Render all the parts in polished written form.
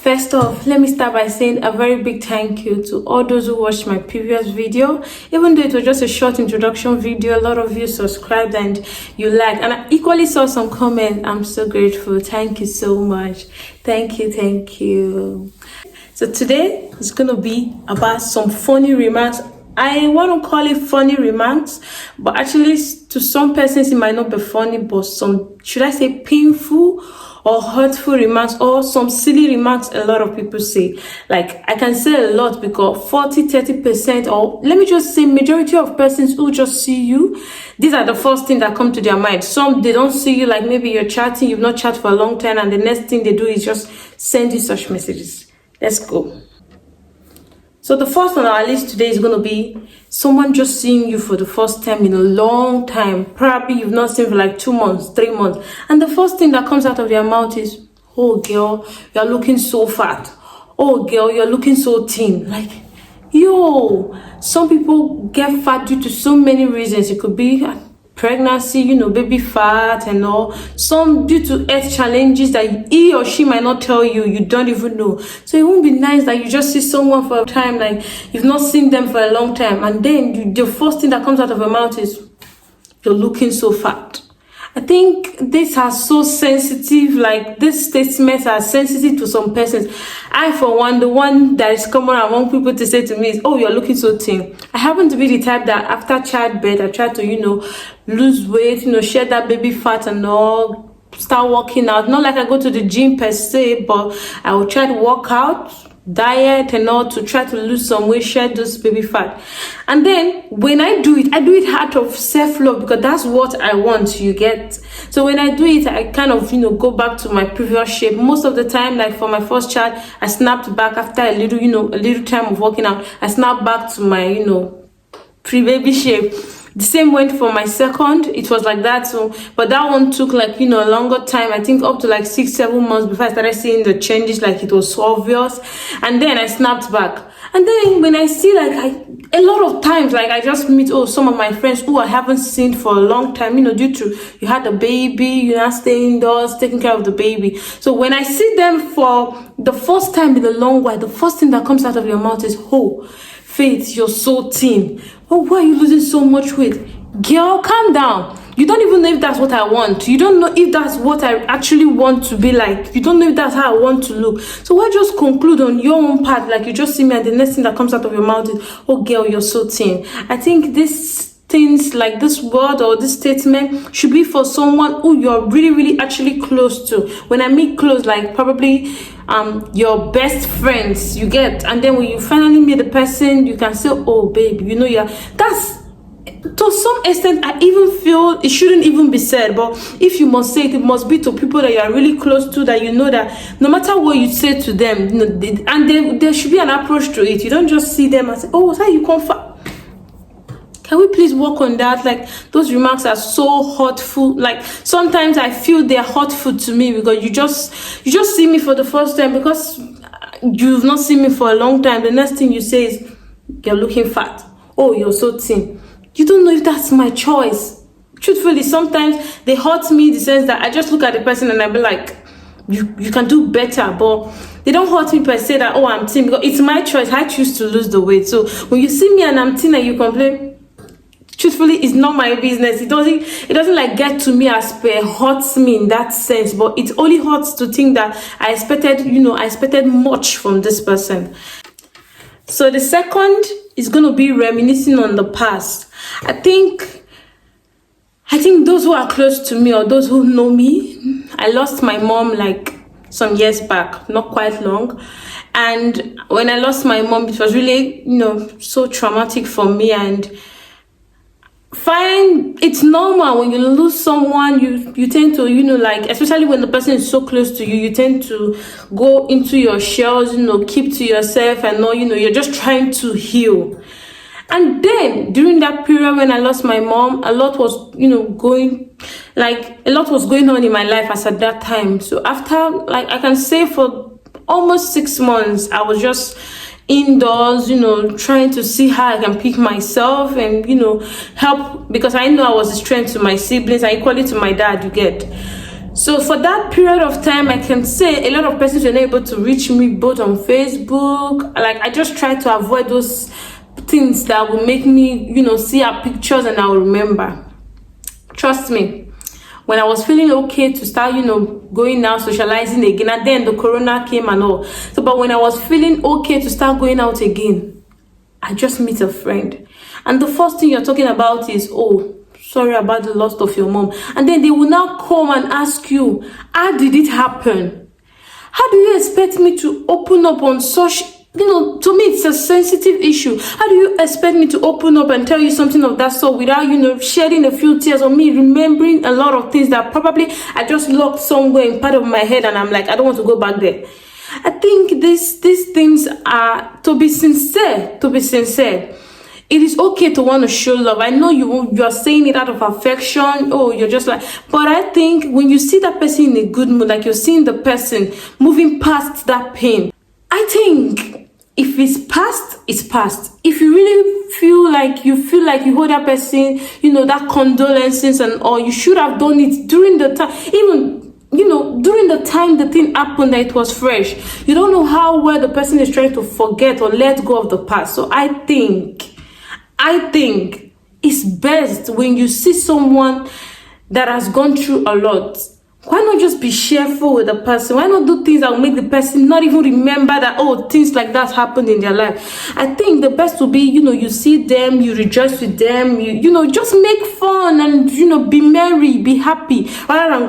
First off, let me start by saying a very big thank you to all those who watched my previous video. Even though it was just a short introduction video, a lot of you subscribed and you liked, and I equally saw some comments. I'm so grateful. Thank you so much. Thank you. So today is gonna be about some funny remarks. I want to call it funny remarks, but actually to some persons it might not be funny, but some, should I say, painful or hurtful remarks, or some silly remarks a lot of people say. Like, I can say a lot because 40-30%, or let me just say majority of persons who just see you, these are the first thing that come to their mind. Some, they don't see you, like maybe you're chatting, you've not chatted for a long time, and the next thing they do is just send you such messages. Let's go. So the first on our list today is going to be someone just seeing you for the first time in a long time. Probably you've not seen for like 2 months, 3 months. And the first thing that comes out of their mouth is, "Oh girl, you're looking so fat. Oh girl, you're looking so thin." Like, yo, some people get fat due to so many reasons. It could be pregnancy, baby fat and all. Some due to health challenges that he or she might not tell you, you don't even know. So it won't be nice that you just see someone for a time, like you've not seen them for a long time, and then the first thing that comes out of your mouth is, "You're looking so fat." I think these are so sensitive, like these statements are sensitive to some persons. I, for one, the one that is common among people to say to me is, "Oh, you're looking so thin." I happen to be the type that after childbirth, I try to, lose weight, shed that baby fat and all, start working out. Not like I go to the gym per se, but I will try to work out, diet and all, to try to lose some weight, shed those baby fat. And then when I do it out of self-love, because that's what I want, you get. So when I do it, I kind of go back to my previous shape. Most of the time, like for my first child, I snapped back after a little time of working out. I snapped back to my pre-baby shape. The same went for my second. It was like that. So, but that one took like a longer time. I think up to like 6-7 months before I started seeing the changes. Like it was so obvious, and then I snapped back. And then when I see a lot of times, like I just meet some of my friends who I haven't seen for a long time, due to you had a baby, you're not staying indoors, taking care of the baby. So when I see them for the first time in a long while, the first thing that comes out of your mouth is, "Oh, Faith, you're so thin. Oh, why are you losing so much weight?" Girl, calm down. You don't even know if that's what I want. You don't know if that's what I actually want to be like. You don't know if that's how I want to look. So why just conclude on your own part? Like you just see me and the next thing that comes out of your mouth is, "Oh girl, you're so thin." I think this things like this word or this statement should be for someone who you're really actually close to. When I mean close, like probably your best friends, you get. And then when you finally meet the person, you can say, "Oh babe, that's." To some extent, I even feel it shouldn't even be said, but if you must say it, it must be to people that you are really close to, that that no matter what you say to them, and there should be an approach to it. You don't just see them and say, "Oh, how you comfort." Can we please work on that? Like, those remarks are so hurtful. Like, sometimes I feel they're hurtful to me because you just see me for the first time, because you've not seen me for a long time. The next thing you say is, "You're looking fat. Oh, you're so thin." You don't know if that's my choice. Truthfully, sometimes they hurt me in the sense that I just look at the person and I be like, you can do better. But they don't hurt me per se that, "Oh, I'm thin," because it's my choice. I choose to lose the weight. So when you see me and I'm thin and you complain, truthfully, it's not my business. It doesn't like get to me as per hurts me in that sense, but it only hurts to think that I expected much from this person. So the second is going to be reminiscing on the past. I think those who are close to me or those who know me, I lost my mom like some years back, not quite long. And when I lost my mom, it was really, so traumatic for me. And fine, it's normal when you lose someone, you tend to, especially when the person is so close to you, you tend to go into your shells, keep to yourself and all, you're just trying to heal. And then during that period when I lost my mom, a lot was, a lot was going on in my life as at that time. So after, like, I can say for almost 6 months, I was just indoors, trying to see how I can pick myself and, help, because I know I was a strength to my siblings and equally to my dad, you get. So for that period of time, I can say a lot of persons were not able to reach me both on Facebook. Like, I just tried to avoid those things that will make me, see our pictures and I'll remember. Trust me, when I was feeling okay to start, going out, socializing again, and then the corona came and all. So, but when I was feeling okay to start going out again, I just meet a friend. And the first thing you're talking about is, oh, sorry about the loss of your mom. And then they will now come and ask you, how did it happen? How do you expect me to open up on such, to me, it's a sensitive issue. How do you expect me to open up and tell you something of that sort without, shedding a few tears or me remembering a lot of things that probably I just locked somewhere in part of my head and I'm like, I don't want to go back there. I think these things are to be sincere. It is okay to want to show love. I know you are saying it out of affection. Oh, you're just like, but I think when you see that person in a good mood, like you're seeing the person moving past that pain, I think if it's past, it's past. If you really feel like you owe that person, that condolences and all, you should have done it during the time, even, during the time the thing happened, that it was fresh. You don't know how well the person is trying to forget or let go of the past. So I think it's best when you see someone that has gone through a lot. Why not just be cheerful with the person? Why not do things that will make the person not even remember that, oh, things like that happened in their life? I think the best will be, you see them, you rejoice with them, you just make fun and, be merry, be happy, rather than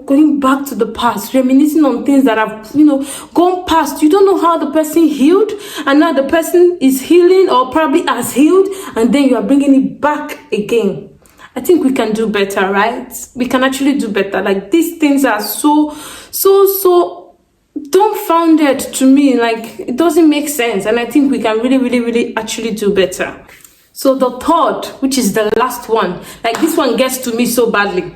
going back to the past, reminiscing on things that have, gone past. You don't know how the person healed, and now the person is healing or probably has healed, and then you are bringing it back again. I think we can do better, right? We can actually do better. Like, these things are so dumbfounded to me. Like, it doesn't make sense. And I think we can really actually do better. So the third, which is the last one, like, this one gets to me so badly.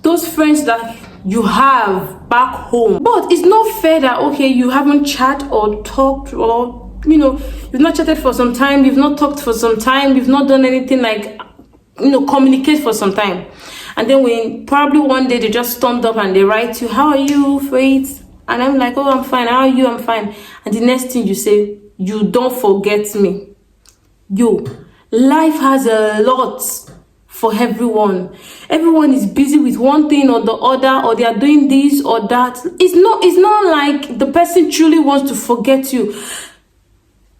Those friends that you have back home, but it's not fair that, okay, you haven't chatted or talked, or, you've not chatted for some time, you've not talked for some time, you've not done anything like, communicate for some time, and then when probably one day they just stormed up and they write you, how are you, Faith? And I'm like, oh, I'm fine. How are you? I'm fine. And the next thing you say, you don't forget me. Life has a lot for everyone. Everyone is busy with one thing or the other, or they are doing this or that. It's not like the person truly wants to forget you.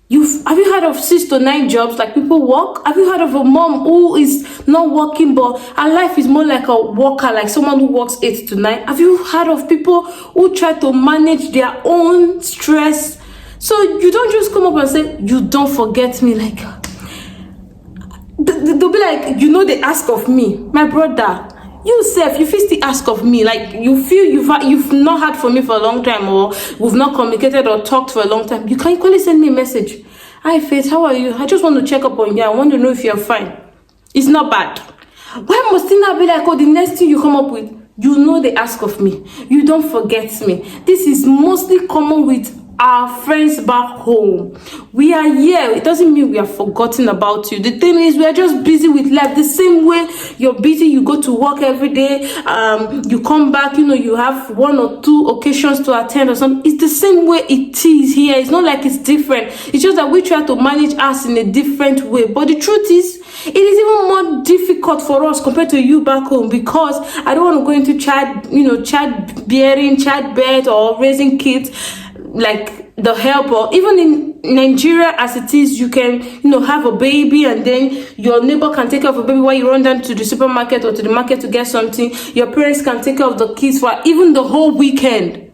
Have you heard of 6 to 9 jobs, like people work? Have you heard of a mom who is not working, but her life is more like a worker, like someone who works 8 to 9? Have you heard of people who try to manage their own stress? So you don't just come up and say, you don't forget me. Like, they'll be like, they ask of me, my brother. You self, you feel still ask of me, like you feel you've not heard from me for a long time, or we've not communicated or talked for a long time. You can equally send me a message. Hi Faith, how are you? I just want to check up on you. I want to know if you're fine. It's not bad. Why must it not be like, oh, the next thing you come up with, they ask of me. You don't forget me. This is mostly common with our friends back home. We are here. It doesn't mean we are forgotten about you. The thing is, we are just busy with life. The same way you're busy, you go to work every day, you come back, you have 1 or 2 occasions to attend or something. It's the same way it is here. It's not like it's different. It's just that we try to manage us in a different way. But the truth is, it is even more difficult for us compared to you back home, because I don't want to go into childbirth or raising kids, like the help, or even in Nigeria as it is, you can have a baby and then your neighbor can take care of a baby while you run down to the supermarket or to the market to get something. Your parents can take care of the kids for even the whole weekend.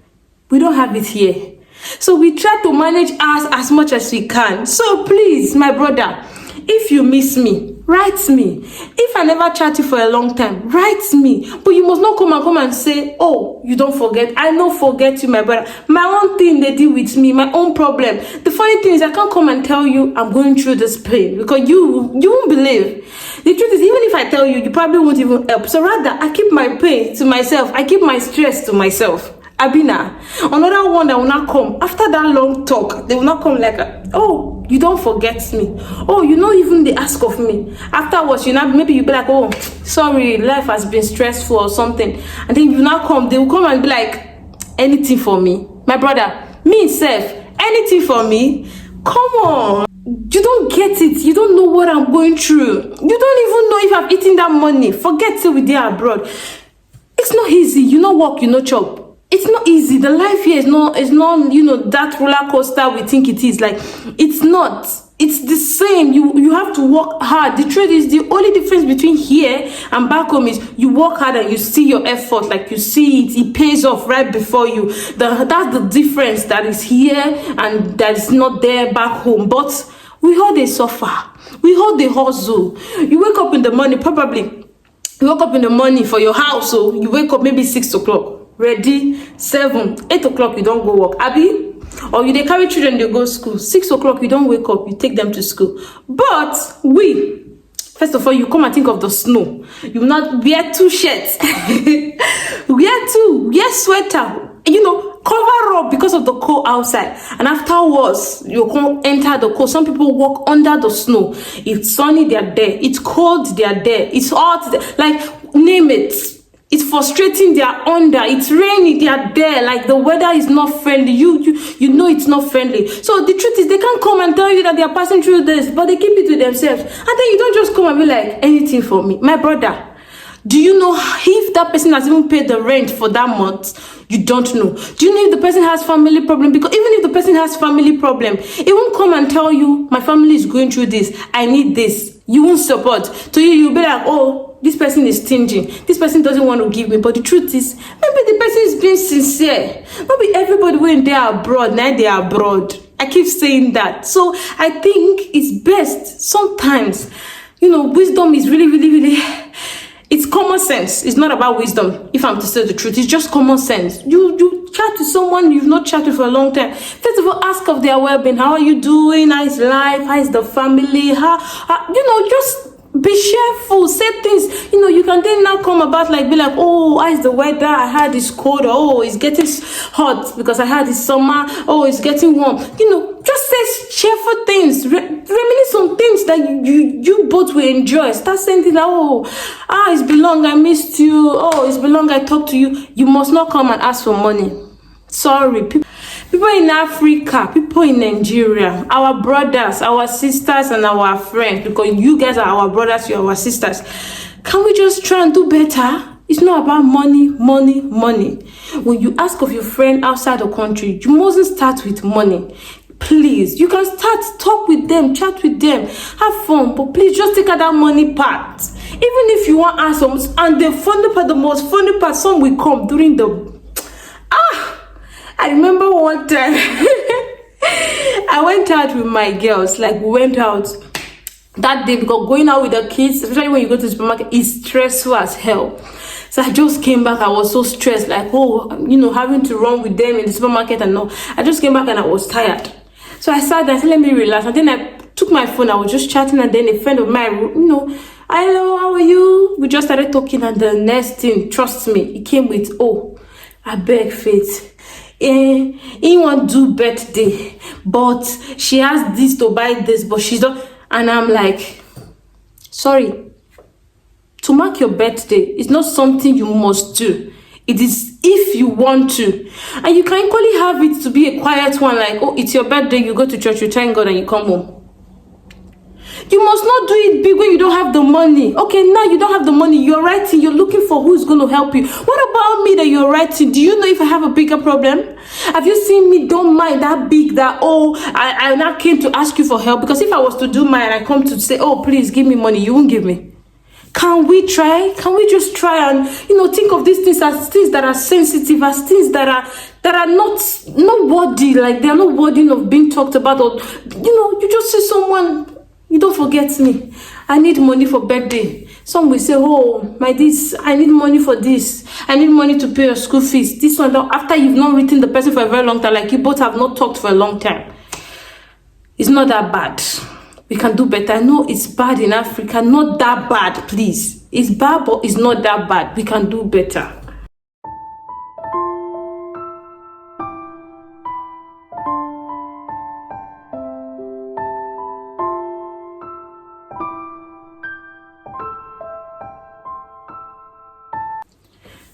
We don't have it here, so we try to manage us as much as we can. So please, my brother, if you miss me, write me. If I never chat you for a long time, write me. But you must not come and say, oh, you don't forget. I don't forget you, my brother. My own thing they deal with me, my own problem. The funny thing is, I can't come and tell you I'm going through this pain because you won't believe. The truth is, even if I tell you, you probably won't even help. So rather, I keep my pain to myself. I keep my stress to myself. Abina, another one that will not come after that long talk. They will not come like, oh, you don't forget me. Oh, you know, even they ask of me. Afterwards, you know, maybe you'll be like, oh, sorry, life has been stressful or something. And then you now come, they will come and be like, anything for me. My brother, me self, anything for me? Come on. You don't get it. You don't know what I'm going through. You don't even know if I've eaten that money. Forget till we there abroad. It's not easy. You know work, you know chop. It's not easy. The life here is not, you know, that roller coaster we think it is. Like, it's not. It's the same. You have to work hard. The truth is, the only difference between here and back home is you work hard and you see your effort. Like, you see it. It pays off right before you. That's the difference that is here and that is not there back home. But we all they suffer. We all they hustle. You wake up in the morning, probably. You wake up in the morning for your house. So you wake up maybe 6 o'clock. Ready, 7, 8 o'clock, you don't go work. Abi? Or you they carry children, they go school. 6 o'clock, you don't wake up, you take them to school. But first of all, you come and think of the snow. You will not wear 2 shirts. wear sweater. You know, cover up because of the cold outside. And afterwards, you can't enter the cold. Some people walk under the snow. It's sunny, they're there. It's cold, they're there. It's hot, like, name it. It's frustrating, they are under. It's rainy, they are there. Like, the weather is not friendly. You know it's not friendly. So the truth is, they can't come and tell you that they are passing through this, but they keep it to themselves. And then you don't just come and be like, anything for me. My brother, do you know if that person has even paid the rent for that month? You don't know. Do you know if the person has family problem? Because even if the person has family problem, it won't come and tell you, my family is going through this, I need this. You won't support. To you, you'll be like, oh, this person is stingy. This person doesn't want to give me. But the truth is, maybe the person is being sincere. Maybe everybody when they are abroad, now they are abroad. I keep saying that. So I think it's best sometimes, you know, wisdom is really, it's common sense. It's not about wisdom, if I'm to say the truth. It's just common sense. You chat to someone you've not chatted for a long time. First of all, ask of their well-being. How are you doing? How is life? How is the family? How you know, just be cheerful, say things, you know, you can then now come about like, be like, oh, how is the weather? I heard it's cold. Oh, it's getting hot because I heard it's summer. Oh, it's getting warm. You know, just say cheerful things. Reminisce on things that you both will enjoy. Start saying things like, oh, it's been long, I missed you. Oh, it's been long, I talked to you. You must not come and ask for money. Sorry, people in Africa, people in Nigeria, our brothers, our sisters, and our friends, because you guys are our brothers, you're our sisters. Can we just try and do better? It's not about money. When you ask of your friend outside the country, you mustn't start with money. Please, you can talk with them, chat with them, have fun, but please just take out that money part. Even if you want answers, and the most funny part, some will come during the I remember one time I went out with my girls. Like, we went out that day because going out with the kids, especially when you go to the supermarket, is stressful as hell. So I just came back. I was so stressed, like, oh, you know, having to run with them in the supermarket and all. I just came back and I was tired. So I sat there and said, let me relax. And then I took my phone. I was just chatting, and then a friend of mine, you know, hello, how are you? We just started talking, and the next thing, trust me, it came with, oh, I beg Faith. He want to do birthday, but she has this to buy this, but she's not. And I'm like, sorry, to mark your birthday is not something you must do. It is if you want to, and you can equally have it to be a quiet one, like, oh, it's your birthday, you go to church, you thank God, and you come home. You must not do it big when you don't have the money. Okay, now you don't have the money. You're writing. You're looking for who's going to help you. What about me that you're writing? Do you know if I have a bigger problem? Have you seen me don't mind that big that, oh, I now came to ask you for help? Because if I was to do mine, I come to say, oh, please give me money. You won't give me. Can we try? Can we just try and, you know, think of these things as things that are sensitive, as things that are not worthy, like they are not worthy of being talked about, or, you know, you just see someone You don't forget me. I need money for birthday. Some will say, oh, my this, I need money for this. I need money to pay your school fees. This one, after you've not written the person for a very long time, like you both have not talked for a long time. It's not that bad. We can do better. I know it's bad in Africa. Not that bad, please. It's bad, but it's not that bad. We can do better.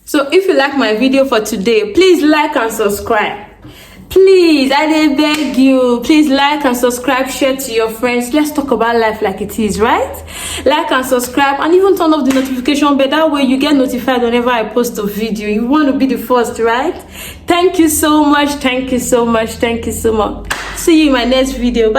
So if you like my video for today, please like and subscribe. Please, I beg you, please like and subscribe, share to your friends. Let's talk about life like it is, right? Like and subscribe, and even turn off the notification bell. That way you get notified whenever I post a video. You want to be the first, right? Thank you so much. Thank you so much. Thank you so much. See you in my next video. Bye.